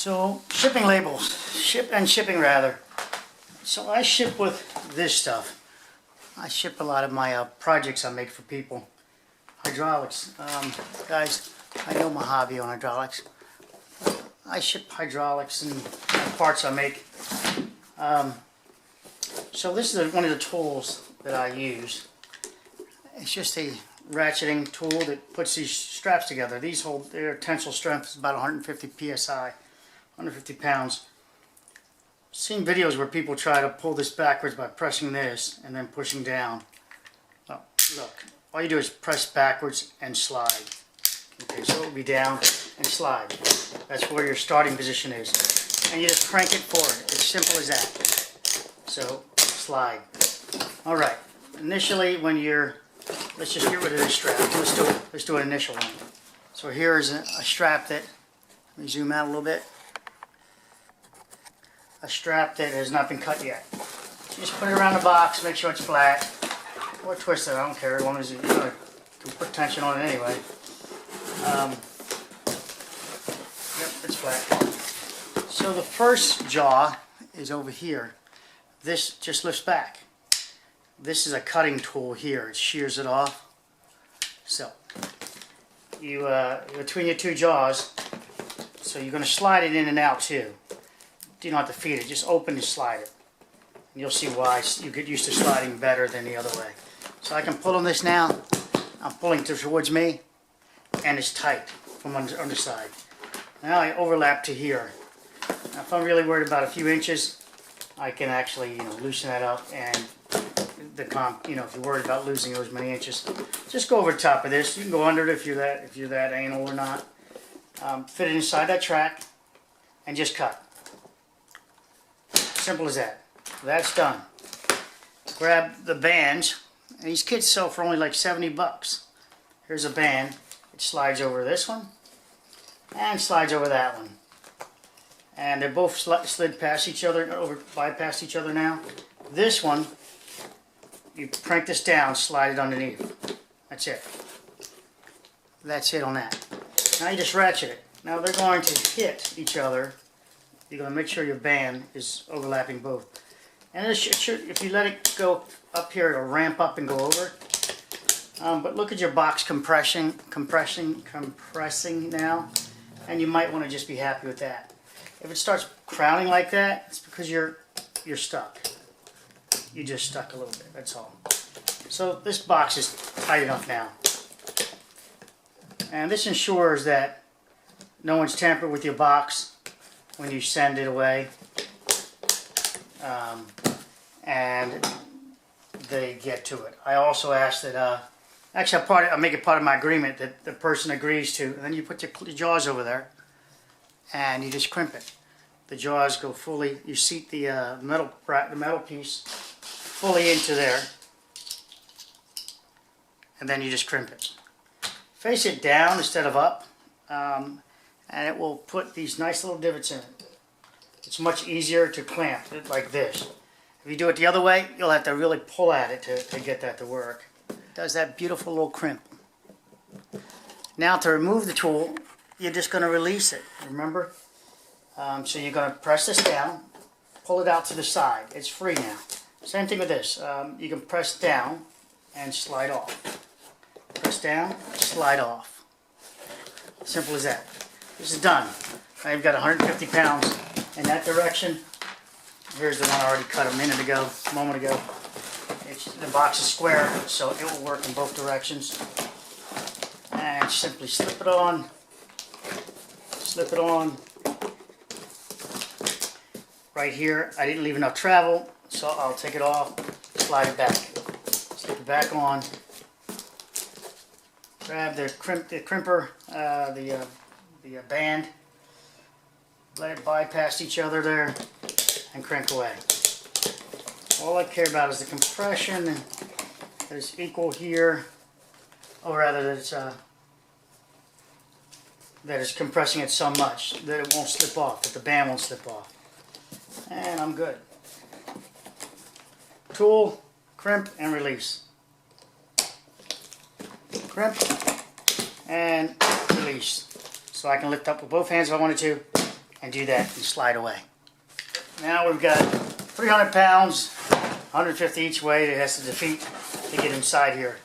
So, shipping labels, shipping rather. So I ship with this stuff. I ship a lot of my projects I make for people. Hydraulics. Guys, I know my hobby on hydraulics. I ship hydraulics and parts I make. So this is one of the tools that I use. It's just a ratcheting tool that puts these straps together. These hold, their tensile strength is about 150 psi, 150 pounds. I've seen videos where people try to pull this backwards by pressing this and then pushing down. Oh, look, all you do is press backwards and slide. Okay, so it will be down and slide. That's where your starting position is. And you just crank it forward. It's simple as that. So, slide. Alright, initially when you're, let's just get rid of this strap. Let's do an initial one. So here is a strap that, let me zoom out a little bit. A strap that has not been cut yet. Just put it around the box, make sure it's flat. Or twist it, I don't care, as long as you can put tension on it anyway. Yep, it's flat. So the first jaw is over here. This just lifts back. This is a cutting tool here. It shears it off. So you between your two jaws, so you're going to slide it in and out too. You don't have to feed it. Just open and slide it. And you'll see why you get used to sliding better than the other way. So I can pull on this now. I'm pulling towards me, and it's tight from underside. Now I overlap to here. Now if I'm really worried about a few inches, I can actually loosen that up, and if you're worried about losing those many inches, just go over the top of this. You can go under it if you're that anal or not. Fit it inside that track, and just cut. Simple as that. That's done. Grab the bands, and these kits sell for only like 70 bucks. Here's a band. It slides over this one, and slides over that one. And they're both slid past each other, bypass each other now. This one, you crank this down, slide it underneath. That's it. That's it on that. Now you just ratchet it. Now they're going to hit each other. You're going to make sure your band is overlapping both. And if you let it go up here, it'll ramp up and go over. But look at your box compressing now. And you might want to just be happy with that. If it starts crowding like that, it's because you're stuck. You just stuck a little bit, that's all. So this box is tight enough now. And this ensures that no one's tampered with your box when you send it away, and they get to it. I also ask that, actually I make it part of my agreement that the person agrees to, and then you put your jaws over there, and you just crimp it. The jaws go fully, you seat the metal piece fully into there, and then you just crimp it. Face it down instead of up. And it will put these nice little divots in it. It's much easier to clamp it like this. If you do it the other way, you'll have to really pull at it to get that to work. It does that beautiful little crimp. Now to remove the tool, you're just going to release it, remember? So you're going to press this down, pull it out to the side. It's free now. Same thing with this. You can press down and slide off. Press down, slide off. Simple as that. This is done. Now you've got 150 pounds in that direction. Here's the one I already cut a moment ago. The box is square, so it will work in both directions. And simply slip it on. Slip it on. Right here, I didn't leave enough travel, so I'll take it off, slide it back. Slip it back on. Grab the crimper, the band, let it bypass each other there, and crank away. All I care about is the compression that is equal here, or rather that it's compressing it so much that it won't slip off, that the band won't slip off. And I'm good. Tool, crimp, and release. Crimp, and release. So I can lift up with both hands if I wanted to, and do that and slide away. Now we've got 300 pounds, 150 each way that has to defeat to get inside here.